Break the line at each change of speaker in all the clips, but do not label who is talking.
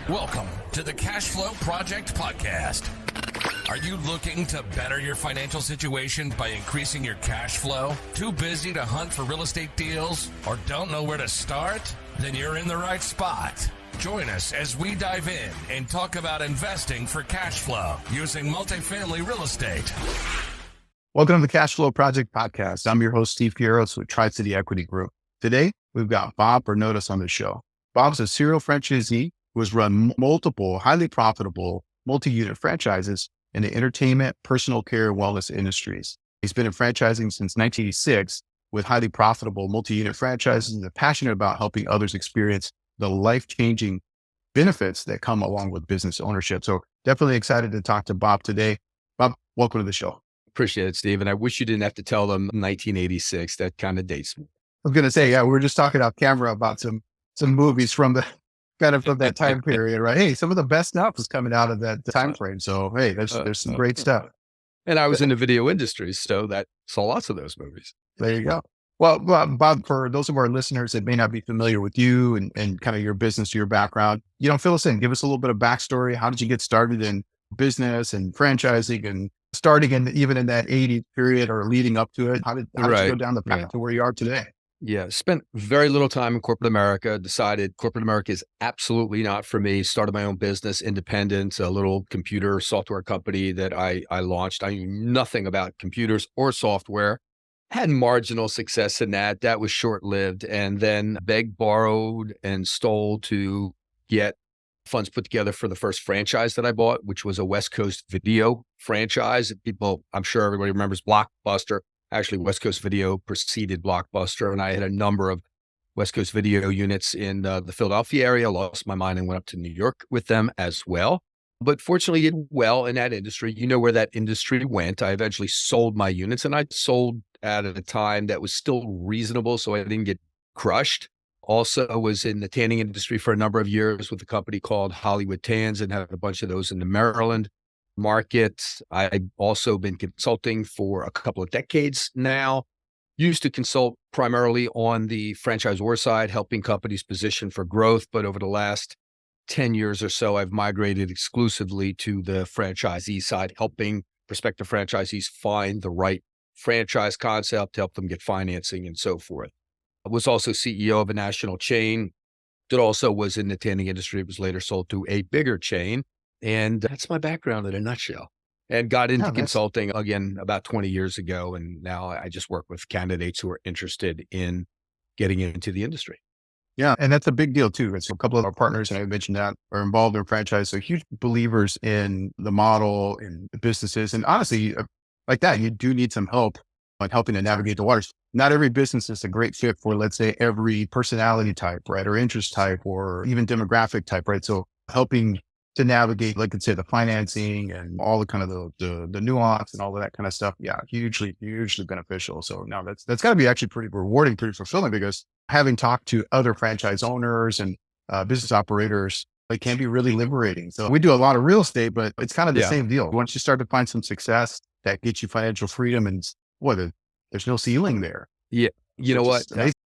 Welcome to the Cashflow Project podcast. Are you looking to better your financial situation by increasing your cash flow? Too busy to hunt for real estate deals or don't know where to start? Then you're in the right spot. Join us as we dive in and talk about investing for cash flow using multifamily real estate.
Welcome to the Cashflow Project podcast. I'm your host, Steve Fierros with Tri-City Equity Group. Today, we've got Bob Bernotas on the show. Bob's a serial franchisee who has run multiple highly profitable multi-unit franchises in the entertainment, personal care, and wellness industries. He's been in franchising since 1986 with highly profitable multi-unit franchises and is passionate about helping others experience the life-changing benefits that come along with business ownership. So definitely excited to talk to Bob today. Bob, welcome to the show.
Appreciate it, Steve. And I wish you didn't have to tell them 1986. That kind of dates me.
I was going to say, we were just talking off camera about some movies from the kind of from that time period, right? Hey, some of the best stuff was coming out of that time frame. So, hey, there's some great stuff.
And I was in the video industry, so that saw lots of those movies.
There you go. Well, Bob, for those of our listeners that may not be familiar with you and kind of your business, your background, fill us in. Give us a little bit of backstory. How did you get started in business and franchising and starting even in that 80s period or leading up to it? How did you go down the path to where you are today?
Yeah, spent very little time in corporate America, decided corporate America is absolutely not for me, started my own business, independent, a little computer software company that I launched. I knew nothing about computers or software, had marginal success in that. That was short-lived, and then begged, borrowed, and stole to get funds put together for the first franchise that I bought, which was a West Coast video franchise. I'm sure everybody remembers Blockbuster. Actually, West Coast Video preceded Blockbuster, and I had a number of West Coast Video units in the Philadelphia area. Lost my mind and went up to New York with them as well. But fortunately, did well in that industry. You know where that industry went. I eventually sold my units, and I sold at a time that was still reasonable, so I didn't get crushed. Also was in the tanning industry for a number of years with a company called Hollywood Tans and had a bunch of those in the Maryland market. I've also been consulting for a couple of decades now. Used to consult primarily on the franchisor side, helping companies position for growth. But over the last 10 years or so, I've migrated exclusively to the franchisee side, helping prospective franchisees find the right franchise concept, help them get financing and so forth. I was also CEO of a national chain that also was in the tanning industry. It was later sold to a bigger chain. And that's my background in a nutshell. And got into consulting again about 20 years ago. And now I just work with candidates who are interested in getting into the industry.
Yeah. And that's a big deal too. So a couple of our partners, and I mentioned that, are involved in franchise. So huge believers in the model and the businesses. And honestly, like that, you do need some help on helping to navigate the waters. Not every business is a great fit for, let's say, every personality type, right? Or interest type or even demographic type, right? So helping to navigate, like I say, the financing and all the kind of the nuance and all of that kind of stuff. Yeah. Hugely beneficial. So now that's gotta be actually pretty rewarding, pretty fulfilling, because having talked to other franchise owners and business operators, it can be really liberating. So we do a lot of real estate, but it's kind of the same deal. Once you start to find some success that gets you financial freedom and there's no ceiling there.
Yeah. You know what?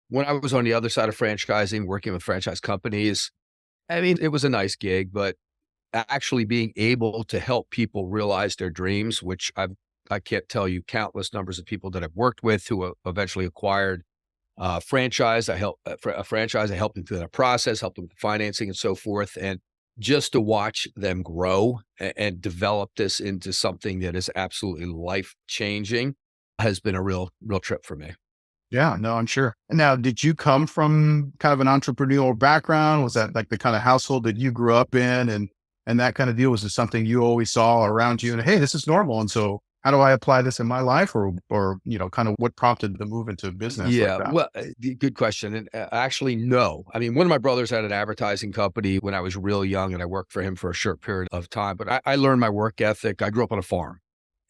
When I was on the other side of franchising, working with franchise companies, I mean, it was a nice gig, but actually being able to help people realize their dreams, which I can't tell you countless numbers of people that I've worked with who eventually acquired a franchise. I helped them through that process, helped them with financing and so forth. And just to watch them grow and develop this into something that is absolutely life-changing has been a real trip for me.
Yeah, no, I'm sure. And now, did you come from kind of an entrepreneurial background? Was that like the kind of household that you grew up in and that kind of deal? Was it something you always saw around you and, hey, this is normal, and so how do I apply this in my life, or kind of what prompted the move into business?
Yeah,
like that?
well, good question. And actually, no. I mean, one of my brothers had an advertising company when I was real young, and I worked for him for a short period of time. But I learned my work ethic. I grew up on a farm,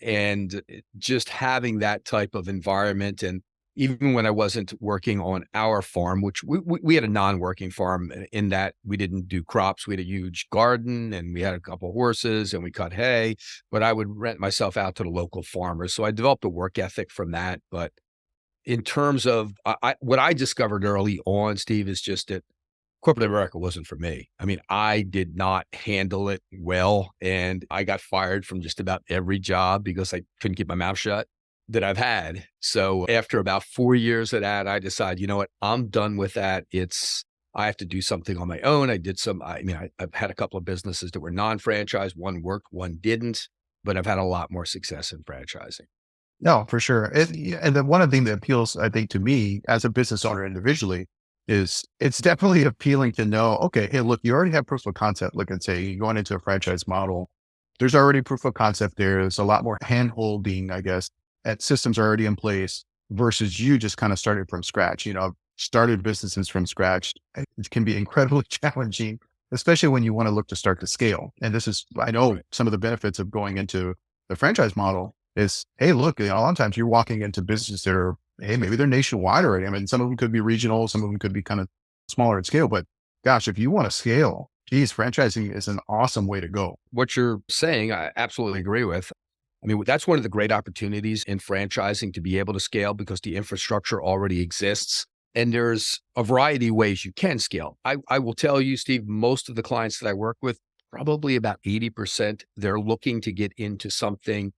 and just having that type of environment, and even when I wasn't working on our farm, which we had a non-working farm in that we didn't do crops. We had a huge garden and we had a couple of horses and we cut hay, but I would rent myself out to the local farmers. So I developed a work ethic from that. But in terms of what I discovered early on, Steve, is just that corporate America wasn't for me. I mean, I did not handle it well, and I got fired from just about every job because I couldn't keep my mouth shut that I've had. So after about 4 years of that, I decided, you know what, I'm done with that. I have to do something on my own. I've had a couple of businesses that were non-franchise. One worked, one didn't, but I've had a lot more success in franchising.
No, for sure. Yeah, and then one of the things that appeals, I think, to me as a business owner individually is it's definitely appealing to know, okay, hey, look, you already have proof of concept. Look, and say you're going into a franchise model. There's already proof of concept there. There's a lot more hand holding, I guess, at systems are already in place versus you just kind of started from scratch. Started businesses from scratch. It can be incredibly challenging, especially when you want to look to start to scale. And this is, I know
Right.
some of the benefits of going into the franchise model is, hey, look, a lot of times you're walking into businesses that are, hey, maybe they're nationwide already. I mean, some of them could be regional, some of them could be kind of smaller at scale, but gosh, if you want to scale, geez, franchising is an awesome way to go.
What you're saying, I absolutely agree with. I mean, that's one of the great opportunities in franchising to be able to scale because the infrastructure already exists. And there's a variety of ways you can scale. I will tell you, Steve, most of the clients that I work with, probably about 80%, they're looking to get into something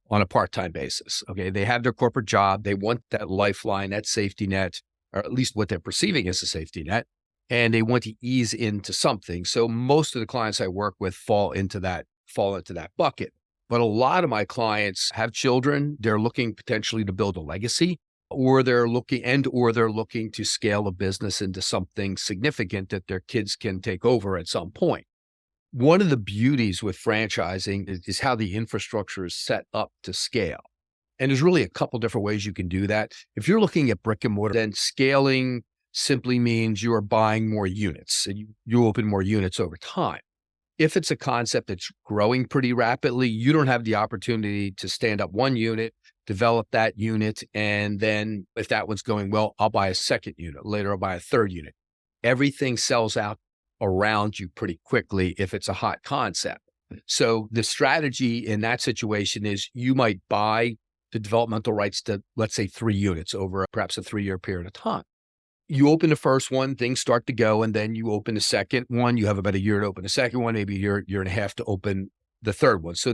on a part-time basis. Okay. They have their corporate job. They want that lifeline, that safety net, or at least what they're perceiving as a safety net, and they want to ease into something. So most of the clients I work with fall into that bucket. But a lot of my clients have children. They're looking potentially to build a legacy, or they're looking to scale a business into something significant that their kids can take over at some point. One of the beauties with franchising is how the infrastructure is set up to scale. And there's really a couple different ways you can do that. If you're looking at brick and mortar, then scaling simply means you are buying more units and you open more units over time. If it's a concept that's growing pretty rapidly, you don't have the opportunity to stand up one unit, develop that unit, and then if that one's going well, I'll buy a second unit. Later, I'll buy a third unit. Everything sells out around you pretty quickly if it's a hot concept. So the strategy in that situation is you might buy the developmental rights to, let's say, 3 units over perhaps a 3-year period of time. You open the first one, things start to go, and then you open the second one. You have about a year to open the second one, maybe a year and a half to open the third one. So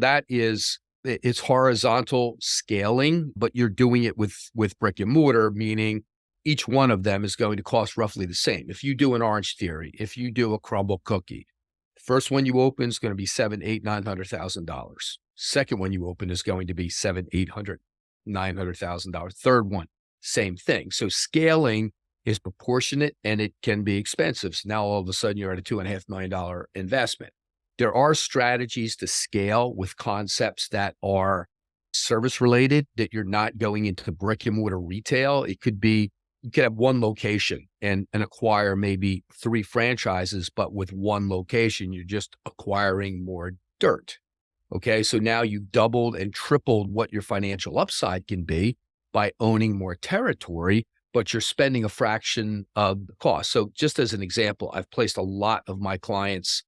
it's horizontal scaling, but you're doing it with brick and mortar, meaning each one of them is going to cost roughly the same. If you do an Orange Theory, if you do a crumble cookie, the first one you open is going to be $700,000, $800,000, $900,000. Second one you open is going to be $700,000, $800,000, $900,000. Third one, same thing. So scaling is proportionate and it can be expensive. So now all of a sudden you're at a $2.5 million investment. There are strategies to scale with concepts that are service related, that you're not going into brick and mortar retail. It could be, you could have one location and acquire maybe 3 franchises, but with one location, you're just acquiring more dirt. Okay. So now you've doubled and tripled what your financial upside can be by owning more territory, but you're spending a fraction of the cost. So just as an example, I've placed a lot of my clients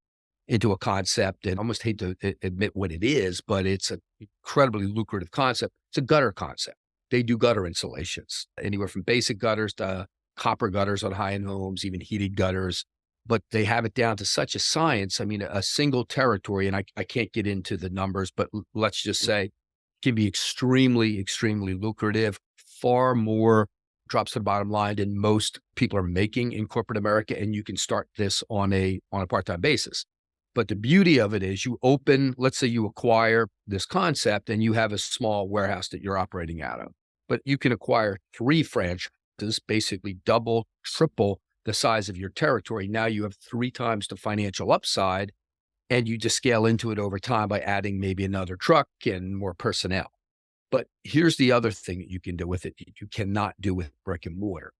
into a concept, and I almost hate to admit what it is, but it's an incredibly lucrative concept. It's a gutter concept. They do gutter installations, anywhere from basic gutters to copper gutters on high-end homes, even heated gutters, but they have it down to such a science. I mean, a single territory, and I can't get into the numbers, but let's just say can be extremely, extremely lucrative, far more drops to the bottom line than most people are making in corporate America. And you can start this on a part-time basis. But the beauty of it is you open, let's say you acquire this concept and you have a small warehouse that you're operating out of, but you can acquire 3 franchises, basically double, triple the size of your territory. Now you have 3 times the financial upside, and you just scale into it over time by adding maybe another truck and more personnel. But here's the other thing that you can do with it. You cannot do with brick and mortar.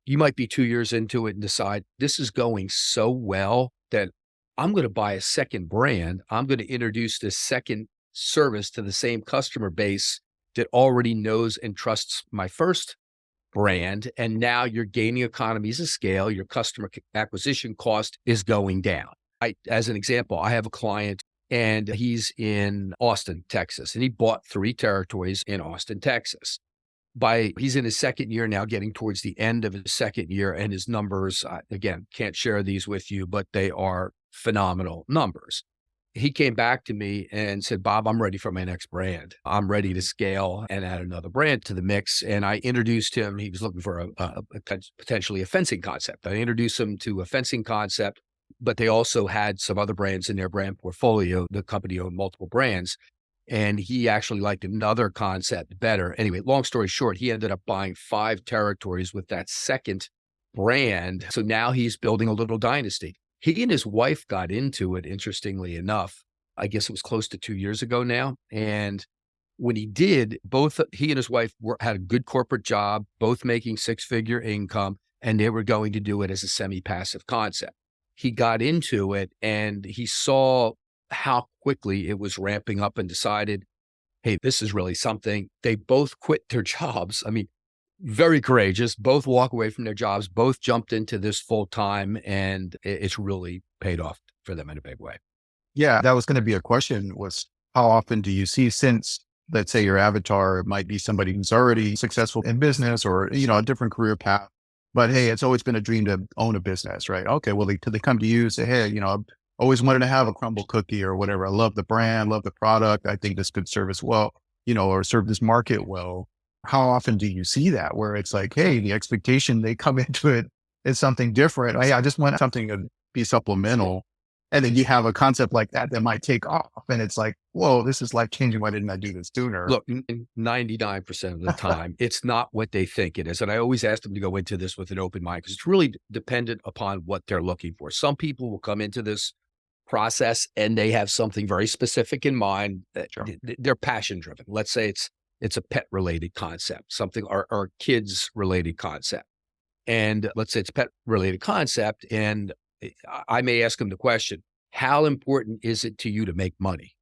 You might be 2 years into it and decide this is going so well that I'm going to buy a second brand. I'm going to introduce this second service to the same customer base that already knows and trusts my first brand. And now you're gaining economies of scale. Your customer acquisition cost is going down. As an example, I have a client and he's in Austin, Texas, and he bought 3 territories in Austin, Texas. He's in his second year now, getting towards the end of his second year, and his numbers, again, can't share these with you, but they are phenomenal numbers. He came back to me and said, Bob, I'm ready for my next brand. I'm ready to scale and add another brand to the mix. And I introduced him. He was looking for potentially a fencing concept. I introduced him to a fencing concept, but they also had some other brands in their brand portfolio. The company owned multiple brands, and he actually liked another concept better. Anyway, long story short, he ended up buying 5 territories with that second brand. So now he's building a little dynasty. He and his wife got into it, interestingly enough. I guess it was close to 2 years ago now. And when he did, both he and his wife had a good corporate job, both making 6-figure income, and they were going to do it as a semi-passive concept. He got into it and he saw how quickly it was ramping up and decided, hey, this is really something. They both quit their jobs. I mean, very courageous, both walk away from their jobs, both jumped into this full time, and it's really paid off for them in a big way.
Yeah, that was going to be a question, was how often do you see, since let's say your avatar might be somebody who's already successful in business or, a different career path, but hey, it's always been a dream to own a business, right? Okay, well, they come to you and say, hey, I've always wanted to have a crumble cookie or whatever. I love the brand, love the product. I think this could serve us well, or serve this market well. How often do you see that where it's like, hey, the expectation they come into it is something different. Hey, I just want something to be supplemental. And then you have a concept like that might take off. And it's like, whoa, this is life changing. Why didn't I do this sooner?
Look, 99% of the time, it's not what they think it is. And I always ask them to go into this with an open mind, because it's really dependent upon what they're looking for. Some people will come into this process and they have something very specific in mind that they're passion driven. Let's say it's a pet related concept, something or kids related concept. And let's say it's pet related concept. And I may ask them the question, how important is it to you to make money?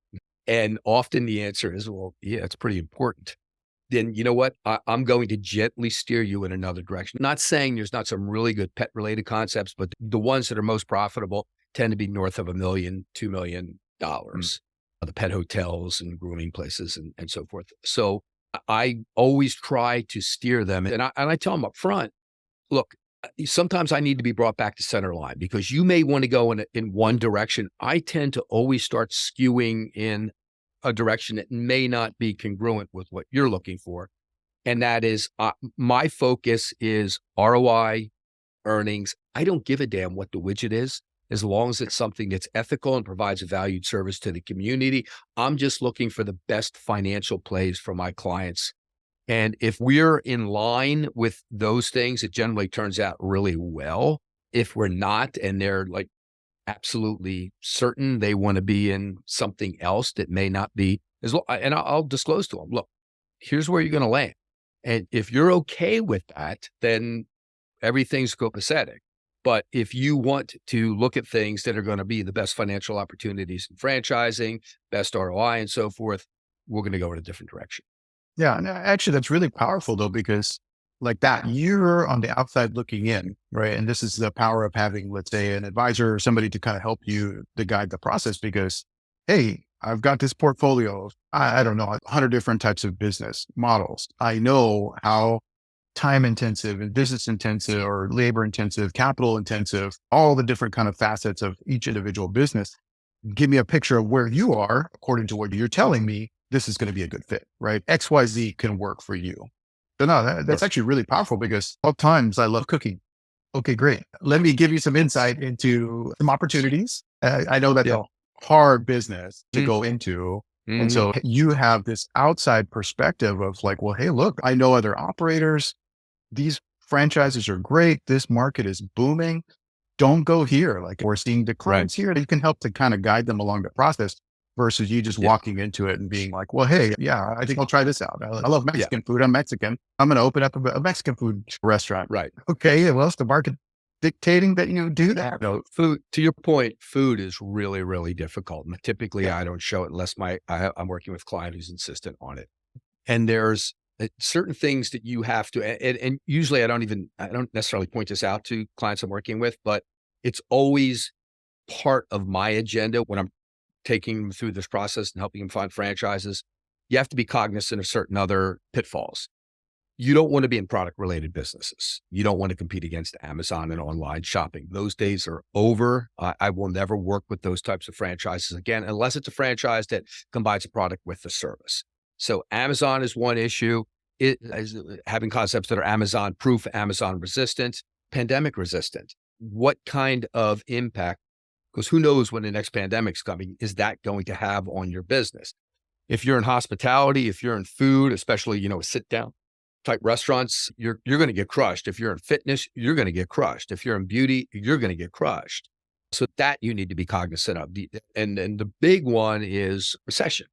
And often the answer is, well, yeah, it's pretty important. Then you know what? I'm going to gently steer you in another direction. Not saying there's not some really good pet related concepts, but the ones that are most profitable tend to be north of $1 million, $2 million, the pet hotels and grooming places and so forth. So I always try to steer them. And I tell them up front, look, sometimes I need to be brought back to center line, because you may want to go in one direction. I tend to always start skewing in a direction that may not be congruent with what you're looking for. And that is, my focus is ROI, earnings. I don't give a damn what the widget is, as long as it's something that's ethical and provides a valued service to the community. I'm just looking for the best financial plays for my clients. And if we're in line with those things, it generally turns out really well. If we're not, and they're like absolutely certain they want to be in something else that may not be as well, and I'll disclose to them, look, here's where you're going to land. And if you're okay with that, then everything's copacetic. But if you want to look at things that are going to be the best financial opportunities in franchising, best ROI and so forth, we're going to go in a different direction.
Yeah. And actually, that's really powerful though, because like that, you're on the outside looking in, right? And this is the power of having, let's say, an advisor or somebody to kind of help you to guide the process, because, hey, I've got this portfolio of, I don't know, 100 different types of business models. I know how time intensive and business intensive or labor intensive, capital intensive, all the different kind of facets of each individual business. Give me a picture of where you are according to what you're telling me. This is going to be a good fit, right? XYZ can work for you. So no, that's actually really powerful, because all times I love cooking. Okay, great. Let me give you some insight into some opportunities. I know that's a hard business to go into. And so you have this outside perspective of like, well, hey, look, I know other operators. These franchises are great. This market is booming. Don't go here. Like, we're seeing declines here. You can help to kind of guide them along the process, versus you just walking into it and being like, well, hey, yeah, I think I'll try this out. I love Mexican food. I'm Mexican. I'm going to open up a Mexican food restaurant.
Right.
Okay. Well, it's the market dictating that you do that.
No, food, to your point, food is really, really difficult. And typically I don't show it unless I'm working with a client who's insistent on it. And there's certain things that you have to, and usually I don't necessarily point this out to clients I'm working with, but it's always part of my agenda when I'm taking them through this process and helping them find franchises. You have to be cognizant of certain other pitfalls. You don't want to be in product related businesses. You don't want to compete against Amazon and online shopping. Those days are over. I will never work with those types of franchises again, unless it's a franchise that combines a product with a service. So Amazon is one issue. It is having concepts that are Amazon proof, Amazon resistant, pandemic resistant. What kind of impact, because who knows when the next pandemic's coming, is that going to have on your business? If you're in hospitality, if you're in food, especially, sit down type restaurants, you're going to get crushed. If you're in fitness, you're going to get crushed. If you're in beauty, you're going to get crushed. So that you need to be cognizant of. And the big one is recession.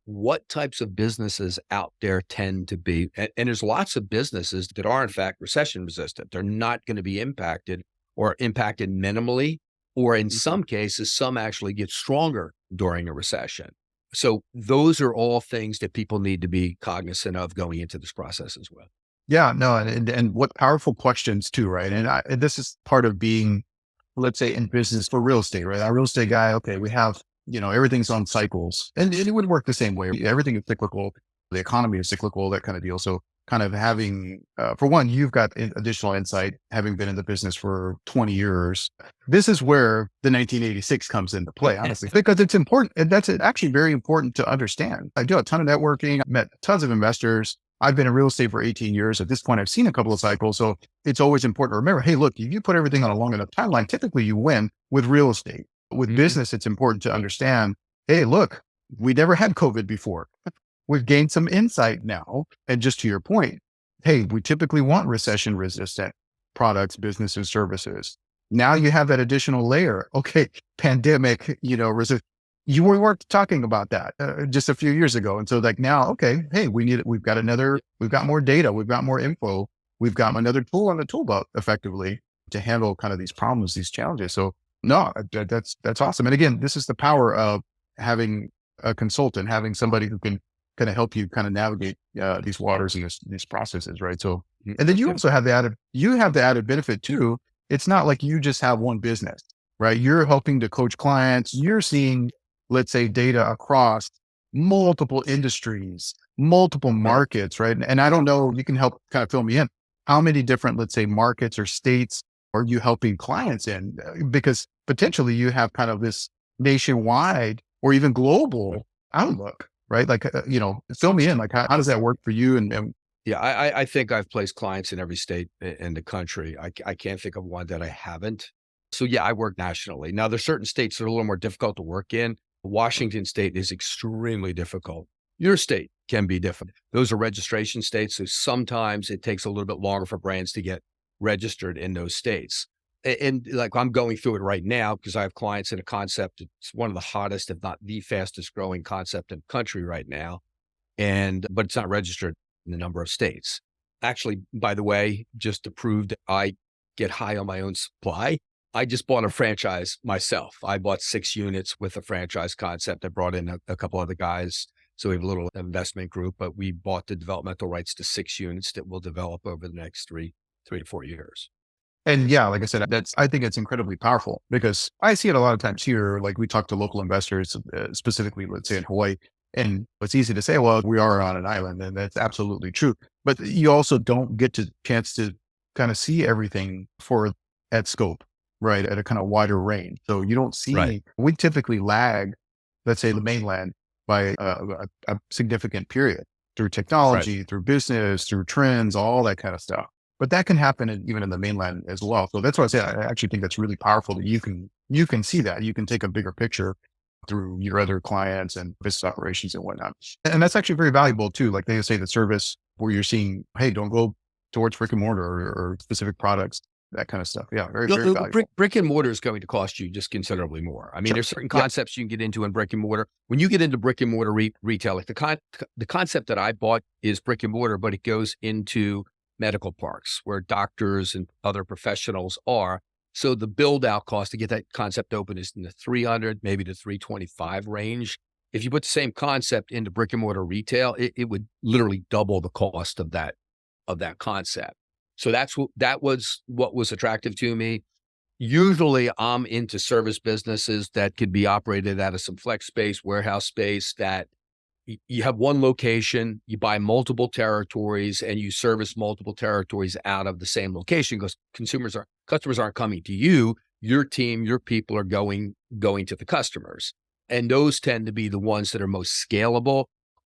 What types of businesses out there tend to be, and there's lots of businesses that are in fact recession resistant. They're not going to be impacted or impacted minimally, or in some cases, some actually get stronger during a recession. So those are all things that people need to be cognizant of going into this process as well.
Yeah, no, and what powerful questions too, right? And this is part of being, let's say, in business for real estate, right? Our real estate guy, okay, we have, everything's on cycles, and it would work the same way. Everything is cyclical. The economy is cyclical, that kind of deal. So kind of having, for one, you've got additional insight, having been in the business for 20 years. This is where the 1986 comes into play, honestly, because it's important. And that's actually very important to understand. I do a ton of networking. I've met tons of investors. I've been in real estate for 18 years. At this point, I've seen a couple of cycles. So it's always important to remember, hey, look, if you put everything on a long enough timeline, typically you win with real estate. With business, it's important to understand, hey, look, we never had COVID before. We've gained some insight now. And just to your point, hey, we typically want recession resistant products, businesses, services. Now you have that additional layer. Okay, pandemic, you weren't talking about that just a few years ago. And so now, okay, hey, we've got more data, we've got more info, we've got another tool on the tool belt effectively to handle kind of these problems, these challenges. So no, that's awesome. And again, this is the power of having a consultant, having somebody who can kind of help you kind of navigate these waters and these processes, right? So, and then you also have the added benefit too. It's not like you just have one business, right? You're helping to coach clients. You're seeing, let's say, data across multiple industries, multiple markets, right? And I don't know, you can help kind of fill me in. How many different, let's say, markets or states are you helping clients in? Because potentially you have kind of this nationwide or even global outlook, right? Like, fill me in, like, how does that work for you? And
yeah, I think I've placed clients in every state in the country. I can't think of one that I haven't. So yeah, I work nationally. Now there's certain states that are a little more difficult to work in. Washington state is extremely difficult. Your state can be different. Those are registration states. So sometimes it takes a little bit longer for brands to get registered in those states. And like I'm going through it right now because I have clients in a concept. It's one of the hottest, if not the fastest growing concept in the country right now. But it's not registered in a number of states. Actually, by the way, just to prove that I get high on my own supply, I just bought a franchise myself. I bought 6 units with a franchise concept. I brought in a couple other guys. So we have a little investment group, but we bought the developmental rights to 6 units that will develop over the next 3 to 4 years.
And yeah, like I said, I think it's incredibly powerful because I see it a lot of times here. Like we talk to local investors, specifically, let's say in Hawaii, and it's easy to say, well, we are on an island, and that's absolutely true. But you also don't get to chance to kind of see everything at scope, right? At a kind of wider range. So you don't see,
Right.
We typically lag, let's say the mainland by a significant period through technology, through business, through trends, all that kind of stuff. But that can happen even in the mainland as well. So that's why I say I actually think that's really powerful that you can see that. You can take a bigger picture through your other clients and business operations and whatnot. And that's actually very valuable too. Like they say the service where you're seeing, hey, don't go towards brick and mortar or specific products, that kind of stuff. Yeah, very, very valuable.
Brick and mortar is going to cost you just considerably more. I mean, there's certain concepts you can get into in brick and mortar. When you get into brick and mortar retail, like the concept that I bought is brick and mortar, but it goes into medical parks where doctors and other professionals are. So the build out cost to get that concept open is in the 300, maybe the 325 range. If you put the same concept into brick and mortar retail, it would literally double the cost of that concept. So that was what was attractive to me. Usually I'm into service businesses that could be operated out of some flex space, warehouse space that you have one location, you buy multiple territories, and you service multiple territories out of the same location because customers aren't coming to you. Your team, your people are going to the customers. And those tend to be the ones that are most scalable.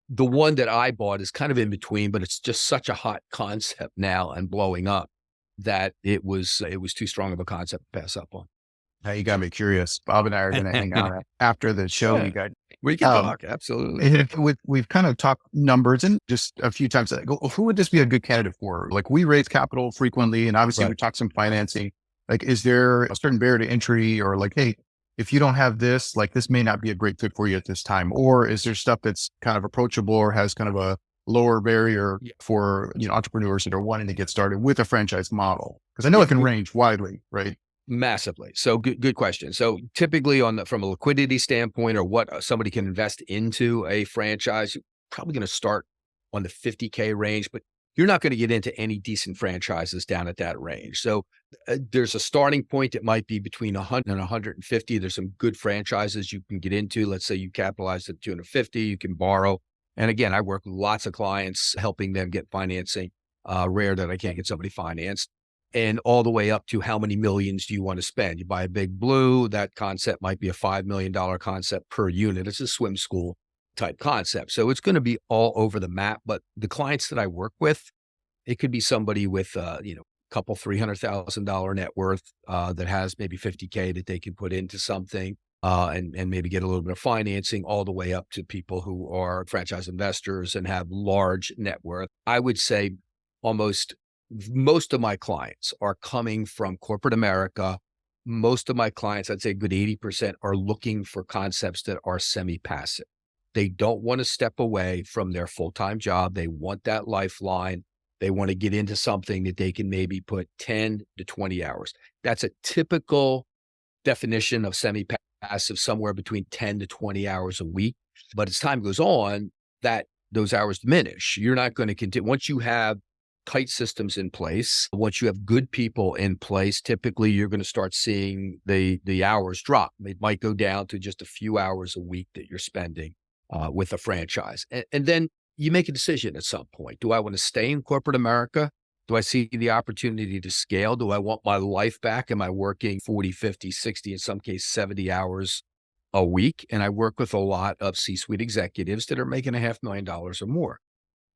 The one that I bought is kind of in between, but it's just such a hot concept now and blowing up that it was too strong of a concept to pass up on.
Now you got me curious. Bob and I are going to hang out after the show.
Yeah.
You guys,
We can talk, absolutely.
we've kind of talked numbers and just a few times. Like, who would this be a good candidate for? Like, we raise capital frequently, and obviously we talk some financing. Like, is there a certain barrier to entry, or like, hey, if you don't have this, like, this may not be a great fit for you at this time? Or is there stuff that's kind of approachable or has kind of a lower barrier for, entrepreneurs that are wanting to get started with a franchise model? Because I know it can range widely, right?
Massively. So good question. So typically from a liquidity standpoint or what somebody can invest into a franchise, you're probably going to start on the 50K range, but you're not going to get into any decent franchises down at that range. So there's a starting point that might be between 100 and 150. There's some good franchises you can get into. Let's say you capitalize at 250, you can borrow. And again, I work with lots of clients helping them get financing. Rare that I can't get somebody financed. And all the way up to how many millions do you want to spend? You buy a big blue, that concept might be a $5 million concept per unit. It's a swim school type concept. So it's going to be all over the map. But the clients that I work with, it could be somebody with, couple $300,000 net worth that has maybe 50K that they can put into something and maybe get a little bit of financing, all the way up to people who are franchise investors and have large net worth. I would say most of my clients are coming from corporate America. Most of my clients, I'd say a good 80%, are looking for concepts that are semi-passive. They don't want to step away from their full-time job. They want that lifeline. They want to get into something that they can maybe put 10 to 20 hours. That's a typical definition of semi-passive, somewhere between 10 to 20 hours a week. But as time goes on, those hours diminish. You're not going to continue. Once you have tight systems in place, once you have good people in place, typically you're going to start seeing the hours drop. It might go down to just a few hours a week that you're spending with a franchise. And then you make a decision at some point. Do I want to stay in corporate America? Do I see the opportunity to scale? Do I want my life back? Am I working 40, 50, 60, in some case 70 hours a week? And I work with a lot of C-suite executives that are making $500,000 or more.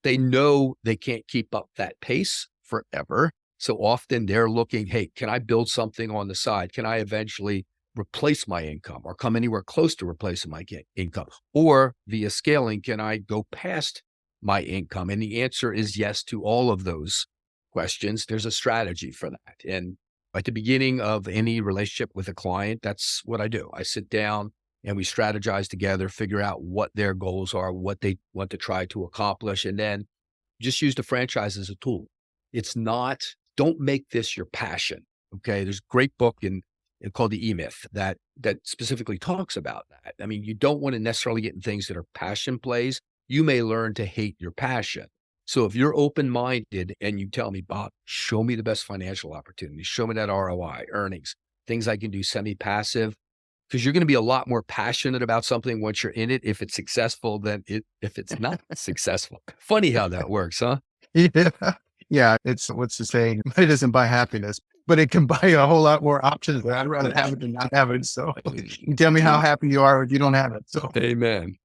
They know they can't keep up that pace forever. So often they're looking, hey, can I build something on the side? Can I eventually replace my income or come anywhere close to replacing my income? Or via scaling, can I go past my income? And the answer is yes to all of those questions. There's a strategy for that. And at the beginning of any relationship with a client, that's what I do. I sit down and we strategize together, figure out what their goals are, what they want to try to accomplish, and then just use the franchise as a tool. Don't make this your passion. Okay. There's a great book called The E-Myth that specifically talks about that. I mean, you don't want to necessarily get in things that are passion plays. You may learn to hate your passion. So if you're open-minded and you tell me, Bob, show me the best financial opportunities, show me that ROI, earnings, things I can do semi-passive, because you're going to be a lot more passionate about something once you're in it if it's successful than if it's not successful. Funny how that works, huh?
Yeah. It's what's the saying? Money doesn't buy happiness, but it can buy a whole lot more options. But I'd rather have it than not have it. So you tell me how happy you are if you don't have it. So
Amen.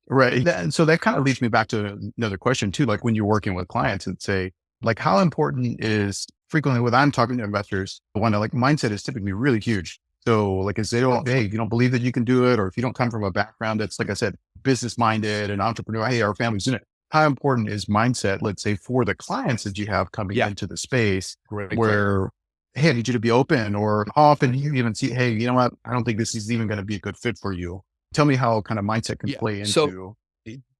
right. And so that kind of leads me back to another question too. Like when you're working with clients and say, like, how important is frequently when I'm talking to investors, mindset is typically really huge. So like, if they don't, hey, you don't believe that you can do it, or if you don't come from a background that's, like I said, business minded and entrepreneur, hey, our family's in it. How important is mindset, let's say, for the clients that you have coming into the space where, hey, I need you to be open, or how often do you even see, hey, you know what? I don't think this is even going to be a good fit for you. Tell me how kind of mindset can play into.
So,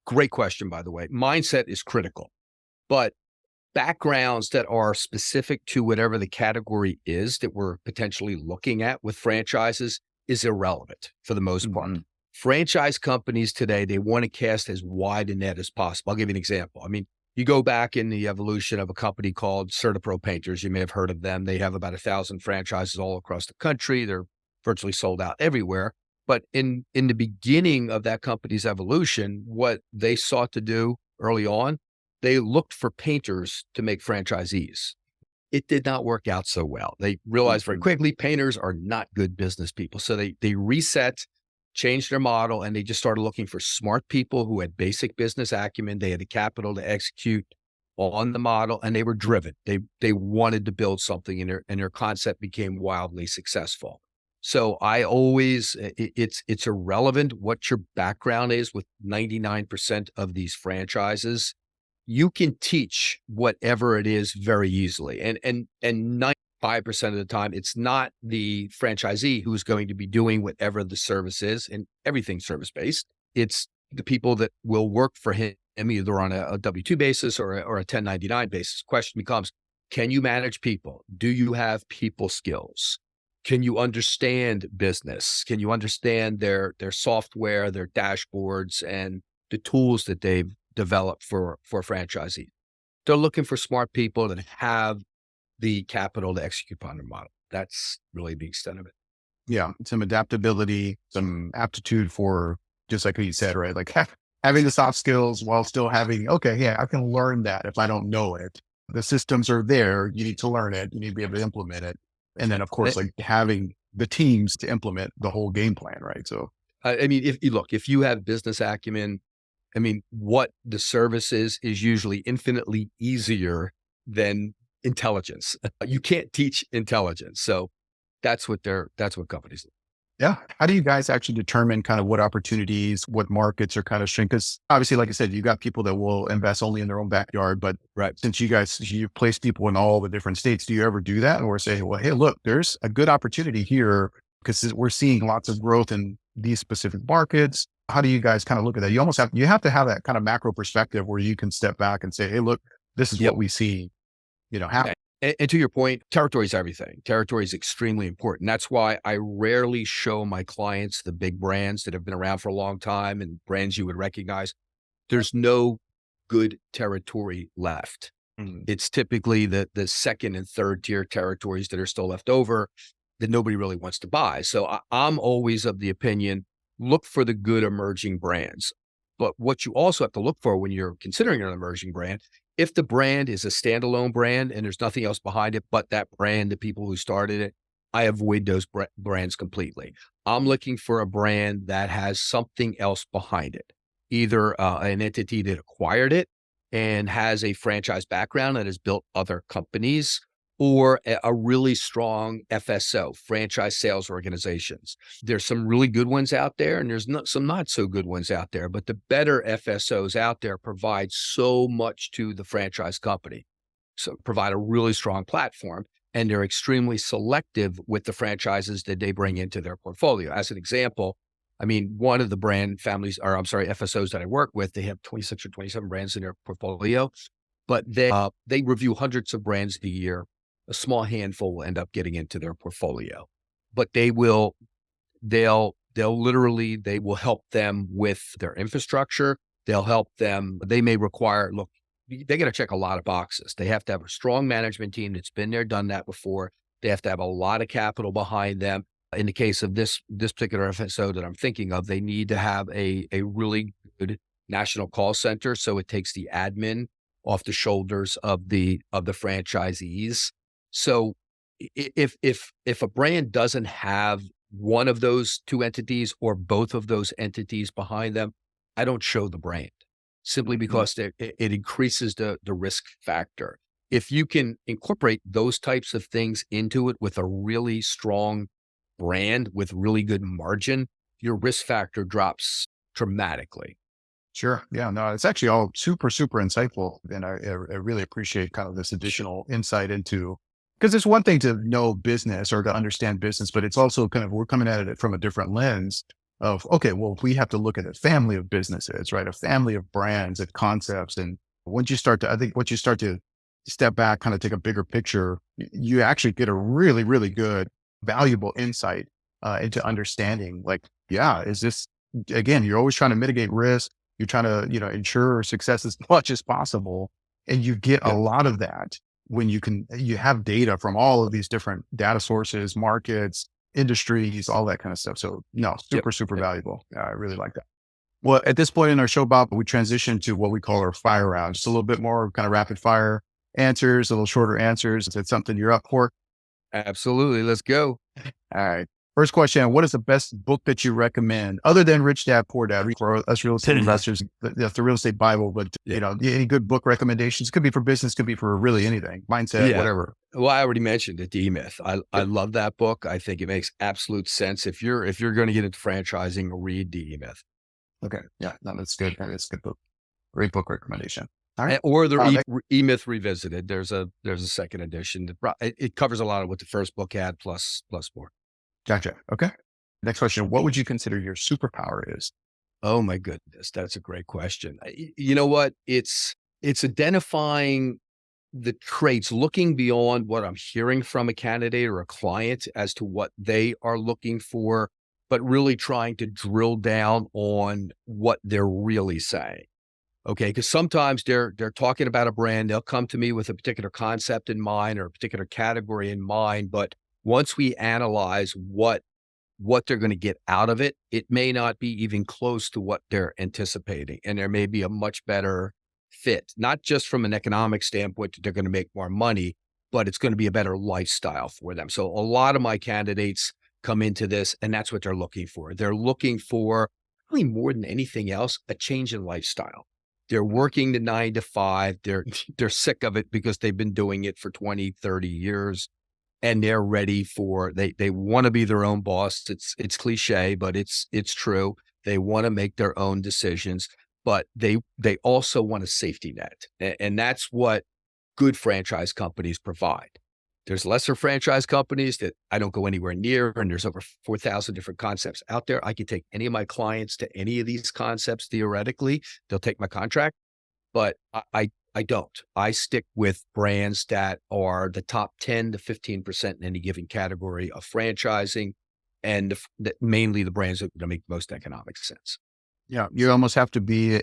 great question, by the way. Mindset is critical, but backgrounds that are specific to whatever the category is that we're potentially looking at with franchises is irrelevant for the most part. Franchise companies today, they want to cast as wide a net as possible. I'll give you an example. I mean, you go back in the evolution of a company called CertaPro Painters. You may have heard of them. They have about 1,000 franchises all across the country. They're virtually sold out everywhere. But in the beginning of that company's evolution, what they sought to do early on, they looked for painters to make franchisees. It did not work out so well. They realized very quickly painters are not good business people. So they reset, changed their model, and they just started looking for smart people who had basic business acumen. They had the capital to execute on the model, and they were driven. They wanted to build something, and their concept became wildly successful. So I always, it's irrelevant what your background is with 99% of these franchises. You can teach whatever it is very easily. And 95% of the time, it's not the franchisee who's going to be doing whatever the service is, and everything's service-based. It's the people that will work for him either on a W-2 basis or a 1099 basis. Question becomes, can you manage people? Do you have people skills? Can you understand business? Can you understand their software, their dashboards, and the tools that they've developed for franchisees? They're looking for smart people that have the capital to execute upon their model. That's really the extent of it.
Yeah. Some adaptability, some aptitude for, just like you said, right? Like having the soft skills while still having, okay, yeah, I can learn that if I don't know it. The systems are there. You need to learn it. You need to be able to implement it. And then of course, like having the teams to implement the whole game plan, right? So,
I mean, if you have business acumen, I mean, what the service is usually infinitely easier than intelligence. You can't teach intelligence. So that's what companies do.
yeah. How do you guys actually determine kind of what opportunities, what markets are kind of shrink? Because obviously, like I said, you got people that will invest only in their own backyard. But
Right.
since you place people in all the different states, do you ever do that or say, well, hey, look, there's a good opportunity here because we're seeing lots of growth in these specific markets? How do you guys kind of look at that? You have to have that kind of macro perspective where you can step back and say, hey, look, this is what we see, happen.
And to your point, territory is everything. Territory is extremely important. That's why I rarely show my clients the big brands that have been around for a long time and brands you would recognize. There's no good territory left. It's typically the second and third tier territories that are still left over that nobody really wants to buy. So I'm always of the opinion, look for the good emerging brands. But what you also have to look for when you're considering an emerging brand, if the brand is a standalone brand and there's nothing else behind it but that brand, the people who started it, I avoid those brands completely. I'm looking for a brand that has something else behind it, either an entity that acquired it and has a franchise background that has built other companies, or a really strong FSO, franchise sales organizations. There's some really good ones out there, and there's some not so good ones out there, but the better FSOs out there provide so much to the franchise company. So provide a really strong platform, and they're extremely selective with the franchises that they bring into their portfolio. As an example, I mean, one of the FSOs that I work with, they have 26 or 27 brands in their portfolio, but they review hundreds of brands a year. A small handful will end up getting into their portfolio, but they will help them with their infrastructure. They'll help them. They may require, they got to check a lot of boxes. They have to have a strong management team that's been there, done that before. They have to have a lot of capital behind them. In the case of this particular FSO that I'm thinking of, they need to have a really good national call center. So it takes the admin off the shoulders of the franchisees. So if a brand doesn't have one of those two entities or both of those entities behind them, I don't show the brand simply because it increases the risk factor. If you can incorporate those types of things into it with a really strong brand with really good margin, your risk factor drops dramatically.
Sure. Yeah, no, it's actually all super, super insightful. And I really appreciate kind of this additional insight into, because it's one thing to know business or to understand business, but it's also kind of, we're coming at it from a different lens of, okay, well, we have to look at a family of businesses, right? A family of brands and concepts. And once you start to step back, kind of take a bigger picture, you actually get a really, really good, valuable insight into understanding, like, yeah, is this, again, you're always trying to mitigate risk. You're trying to, ensure success as much as possible. And you get a lot of that when you have data from all of these different data sources, markets, industries, all that kind of stuff. So no,
Yep.
super valuable. I really like that. Well, at this point in our show, Bob, we transition to what we call our fire round. Just a little bit more kind of rapid fire answers, a little shorter answers. Is it something you're up for?
Absolutely. Let's go.
All right. First question. What is the best book that you recommend other than Rich Dad, Poor Dad for us real estate investors? That's the real estate Bible, but any good book recommendations? Could be for business, could be for really anything, mindset, whatever.
Well, I already mentioned it, The E-Myth. I love that book. I think it makes absolute sense. If you're going to get into franchising, read The E-Myth.
Okay. Yeah. No, that's good. That's a good book. Great book recommendation. All right.
Or the E-Myth Revisited. There's a second edition. It covers a lot of what the first book had, plus more.
Gotcha. Okay. Next question. What would you consider your superpower is?
Oh my goodness. That's a great question. You know what? It's identifying the traits, looking beyond what I'm hearing from a candidate or a client as to what they are looking for, but really trying to drill down on what they're really saying. Okay. Because sometimes they're talking about a brand. They'll come to me with a particular concept in mind or a particular category in mind. But once we analyze what they're going to get out of it, it may not be even close to what they're anticipating. And there may be a much better fit, not just from an economic standpoint that they're going to make more money, but it's going to be a better lifestyle for them. So a lot of my candidates come into this and that's what they're looking for. They're looking for, really more than anything else, a change in lifestyle. They're working the 9 to 5. They're sick of it because they've been doing it for 20, 30 years. And they're ready for, they want to be their own boss. It's cliche, but it's true. They want to make their own decisions, but they also want a safety net. And that's what good franchise companies provide. There's lesser franchise companies that I don't go anywhere near, and there's over 4,000 different concepts out there. I can take any of my clients to any of these concepts theoretically. They'll take my contract, but I don't. I stick with brands that are the top 10 to 15% in any given category of franchising, and mainly the brands that make the most economic sense.
Yeah, you almost have to be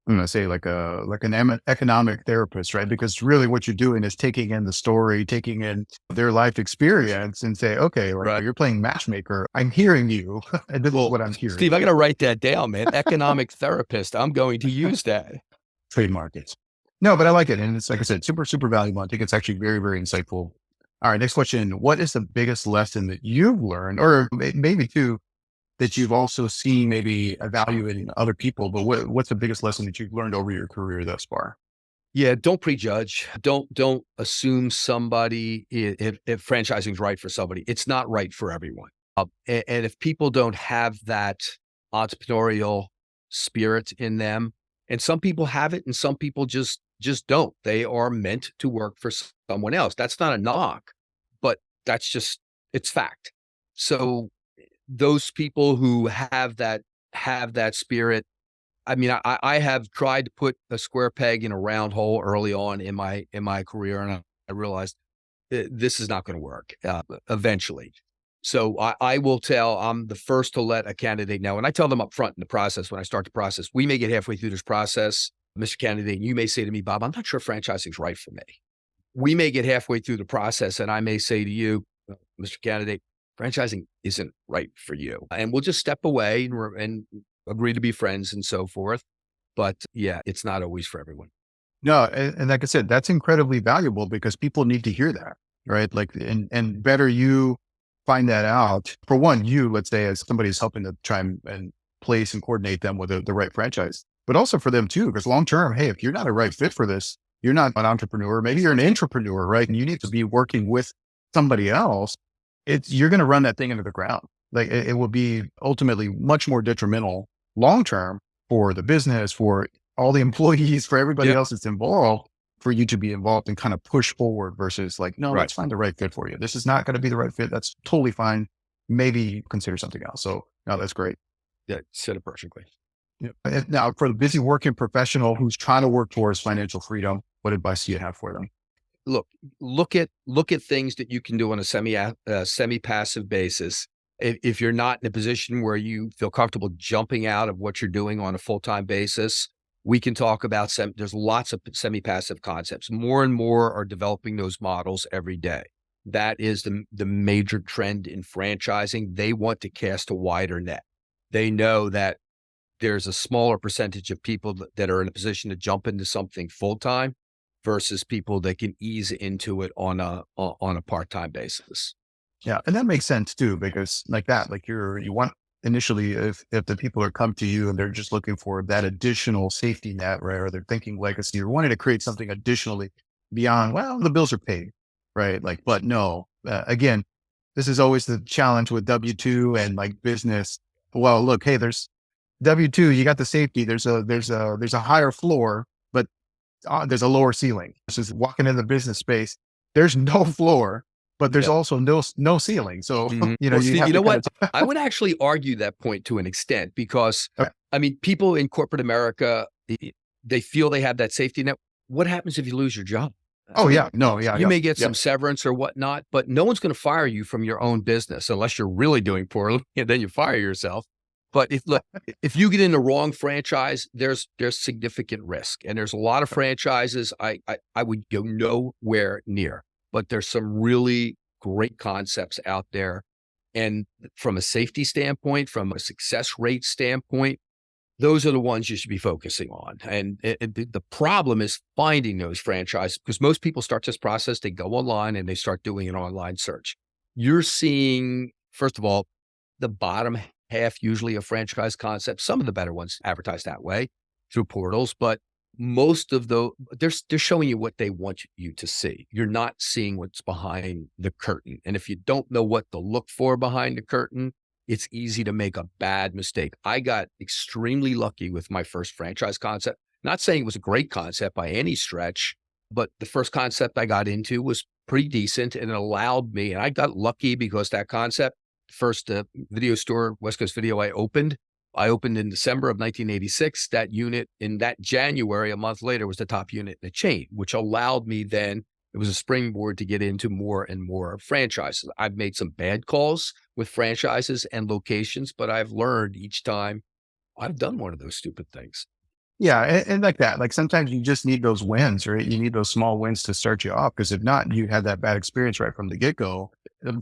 I'm going to say like an economic therapist, right? Because really what you're doing is taking in the story, taking in their life experience and say, okay, right, you're playing matchmaker. I'm hearing you. And this is what I'm hearing.
Steve, I got to write that down, man. Economic therapist. I'm going to use that.
Trademark it. No, but I like it. And it's, like I said, super valuable. I think it's actually very insightful. All right. Next question. What is the biggest lesson that you've learned, or maybe too, that you've also seen maybe a value in other people, but what's the biggest lesson that you've learned over your career thus far?
Yeah. Don't prejudge. Don't assume somebody, if franchising is right for somebody, it's not right for everyone. And if people don't have that entrepreneurial spirit in them, and some people have it and some people just don't. They are meant to work for someone else. That's not a knock, but it's fact. So those people who have that spirit, I mean, I have tried to put a square peg in a round hole early on in my career, and I realized this is not going to work eventually. So I will tell, I'm the first to let a candidate know, and I tell them up front in the process, when I start the process, we may get halfway through this process, Mr. Candidate, and you may say to me, Bob, I'm not sure franchising is right for me. We may get halfway through the process and I may say to you, Mr. Candidate, franchising isn't right for you. And we'll just step away and agree to be friends and so forth. But yeah, it's not always for everyone.
No. And like I said, that's incredibly valuable because people need to hear that, right? Like, and better you find that out. For one, let's say, as somebody's helping to try and place and coordinate them with the right franchise, but also for them too, because long-term, hey, if you're not a right fit for this, you're not an entrepreneur, maybe you're an intrapreneur, right? And you need to be working with somebody else. You're going to run that thing into the ground. Like it will be ultimately much more detrimental long-term for the business, for all the employees, for everybody else that's involved, for you to be involved and kind of push forward versus like, no, let's find the right fit for you. This is not going to be the right fit. That's totally fine. Maybe consider something else. So no, that's great.
Yeah. Said it perfectly.
Yeah. Now for the busy working professional who's trying to work towards financial freedom, what advice do you have for them?
Look at things that you can do on a semi-passive basis. If you're not in a position where you feel comfortable jumping out of what you're doing on a full-time basis, we can talk about there's lots of semi-passive concepts. More and more are developing those models every day. That is the major trend in franchising. They want to cast a wider net. They know that there's a smaller percentage of people that are in a position to jump into something full-time versus people that can ease into it on a part-time basis.
Yeah. And that makes sense too, because like that, like you want initially, if the people are come to you and they're just looking for that additional safety net, right? Or they're thinking legacy or wanting to create something additionally beyond, well, the bills are paid, right? Like, but no, again, this is always the challenge with W-2 and like business. Well, look, hey, there's W-2, you got the safety. There's a higher floor, but there's a lower ceiling. This is walking in the business space. There's no floor, but there's
Yeah.
also no ceiling. So,
Mhm.
you know,
Well,
you
Steve,
have
you
to
know what?
kind
I would actually argue that point to an extent because,
Okay.
I mean, people in corporate America, they feel they have that safety net. What happens if you lose your job? I
Oh
mean,
yeah, no, yeah,
you
yeah,
may get
yeah,
some severance or whatnot, but no one's going to fire you from your own business unless you're really doing poorly, and then you fire yourself. But if you get in the wrong franchise, there's significant risk, and there's a lot of franchises I would go nowhere near. But there's some really great concepts out there, and from a safety standpoint, from a success rate standpoint, those are the ones you should be focusing on. And the problem is finding those franchises because most people start this process, they go online and they start doing an online search. You're seeing, first of all, the bottom half usually of franchise concepts. Some of the better ones advertise that way through portals, but most of they're showing you what they want you to see. You're not seeing what's behind the curtain. And if you don't know what to look for behind the curtain, it's easy to make a bad mistake. I got extremely lucky with my first franchise concept. Not saying it was a great concept by any stretch, but the first concept I got into was pretty decent and it allowed me, and I got lucky because that concept, first video store, West Coast Video, I opened in December of 1986. That unit in that January, a month later, was the top unit in the chain, which allowed me then, it was a springboard to get into more and more franchises. I've made some bad calls with franchises and locations, but I've learned each time I've done one of those stupid things.
yeah, and like that. Like sometimes you just need those wins, right? You need those small wins to start you off, because if not, you had that bad experience right from the get go.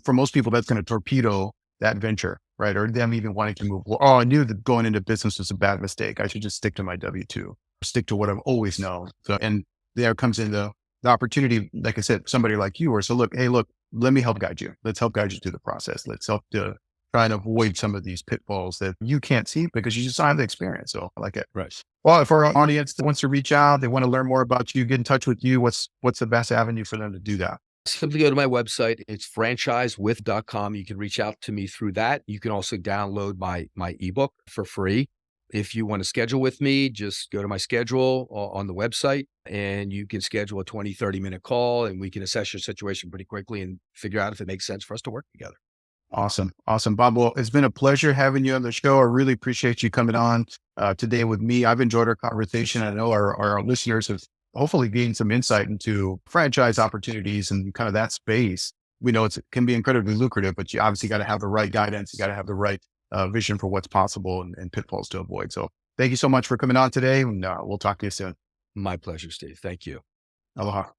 For most people, that's going to torpedo that venture, right? Or them even wanting to move. Well, oh, I knew that going into business was a bad mistake. I should just stick to my W-2, stick to what I've always known. So, and there comes in the opportunity, like I said, somebody like you, or so look, hey, look, let me help guide you. Let's help guide you through the process. Let's help to try and avoid some of these pitfalls that you can't see because you just don't have the experience. So I like it.
Right.
Well, if our audience wants to reach out, they want to learn more about you, get in touch with you, what's the best avenue for them to do that?
Simply go to my website. It's franchisewith.com. You can reach out to me through that. You can also download my ebook for free. If you want to schedule with me, just go to my schedule on the website and you can schedule a 20, 30-minute call and we can assess your situation pretty quickly and figure out if it makes sense for us to work together.
Awesome. Awesome. Bob, well, it's been a pleasure having you on the show. I really appreciate you coming on today with me. I've enjoyed our conversation. I know our listeners have hopefully gained some insight into franchise opportunities and kind of that space. We know it can be incredibly lucrative, but you obviously got to have the right guidance. You got to have the right vision for what's possible and pitfalls to avoid. So thank you so much for coming on today. And we'll talk to you soon.
My pleasure, Steve. Thank you.
Aloha.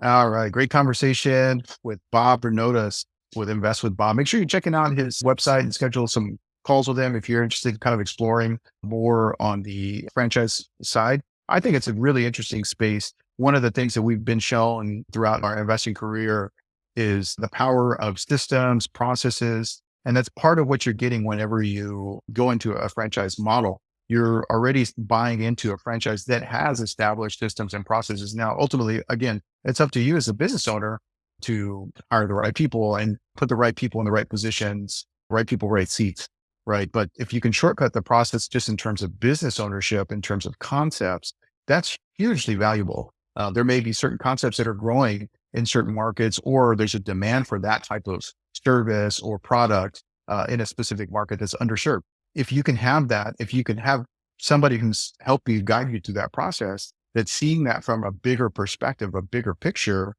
All right. Great conversation with Bob Bernotas with Invest with Bob. Make sure you're checking out his website and schedule some calls with him if you're interested in kind of exploring more on the franchise side. I think it's a really interesting space. One of the things that we've been shown throughout our investing career is the power of systems, processes, and that's part of what you're getting whenever you go into a franchise model. You're already buying into a franchise that has established systems and processes. Now, ultimately, again, it's up to you as a business owner to hire the right people and put the right people in the right positions, right people, right seats, right? But if you can shortcut the process just in terms of business ownership, in terms of concepts, that's hugely valuable. There may be certain concepts that are growing in certain markets, or there's a demand for that type of service or product in a specific market that's underserved. If you can have that, if you can have somebody who's help you guide you through that process, that's seeing that from a bigger perspective, a bigger picture,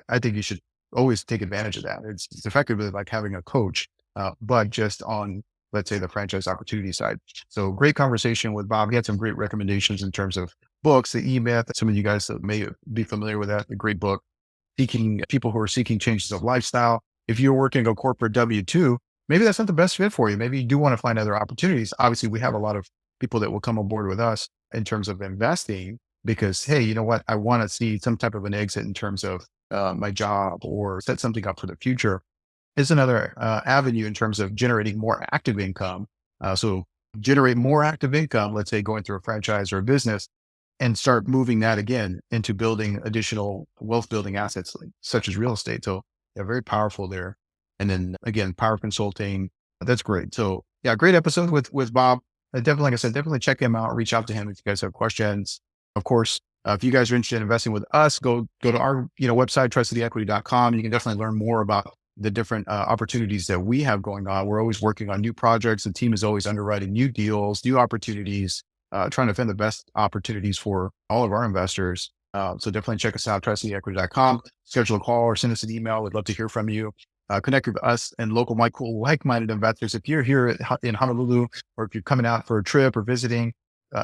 I think you should always take advantage of that. It's effectively like having a coach, but just on, let's say, the franchise opportunity side. So great conversation with Bob. He had some great recommendations in terms of books, the E-Myth. Some of you guys may be familiar with that, a great book. seeking people who are seeking changes of lifestyle. If you're working a corporate W-2, maybe that's not the best fit for you. Maybe you do want to find other opportunities. Obviously, we have a lot of people that will come on board with us in terms of investing because, hey, you know what? I want to see some type of an exit in terms of my job or set something up for the future. Is another avenue in terms of generating more active income. So generate more active income, let's say going through a franchise or a business, and start moving that again into building additional wealth building assets such as real estate. So yeah, very powerful there. And then again, power consulting. That's great. So yeah, great episode with Bob. Definitely, like I said, definitely check him out. Reach out to him if you guys have questions. Of course, if you guys are interested in investing with us, go to our website, trustedequity.com. You can definitely learn more about the different opportunities that we have going on. We're always working on new projects. The team is always underwriting new deals, new opportunities, trying to find the best opportunities for all of our investors. So definitely check us out, trustedequity.com. Schedule a call or send us an email. We'd love to hear from you. Connect with us and local like-minded investors. If you're here in Honolulu, or if you're coming out for a trip or visiting,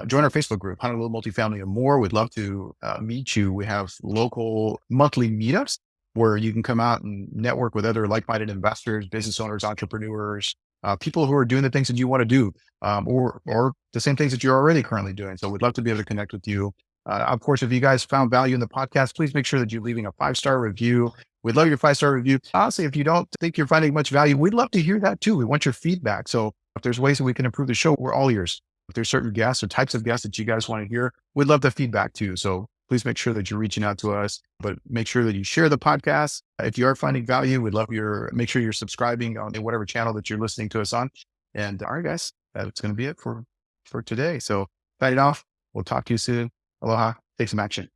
join our Facebook group, Honolulu Multifamily and More. We'd love to meet you. We have local monthly meetups where you can come out and network with other like-minded investors, business owners, entrepreneurs, people who are doing the things that you want to do, or the same things that you're already currently doing. So we'd love to be able to connect with you. Of course, if you guys found value in the podcast, please make sure that you're leaving a 5-star review. We'd love your 5-star review. Honestly, if you don't think you're finding much value, we'd love to hear that too. We want your feedback. So if there's ways that we can improve the show, we're all ears. If there's certain guests or types of guests that you guys want to hear, we'd love the feedback too. So please make sure that you're reaching out to us, but make sure that you share the podcast. If you are finding value, we'd love make sure you're subscribing on whatever channel that you're listening to us on. And all right, guys, that's going to be it for today. So signing off. We'll talk to you soon. Aloha. Take some action.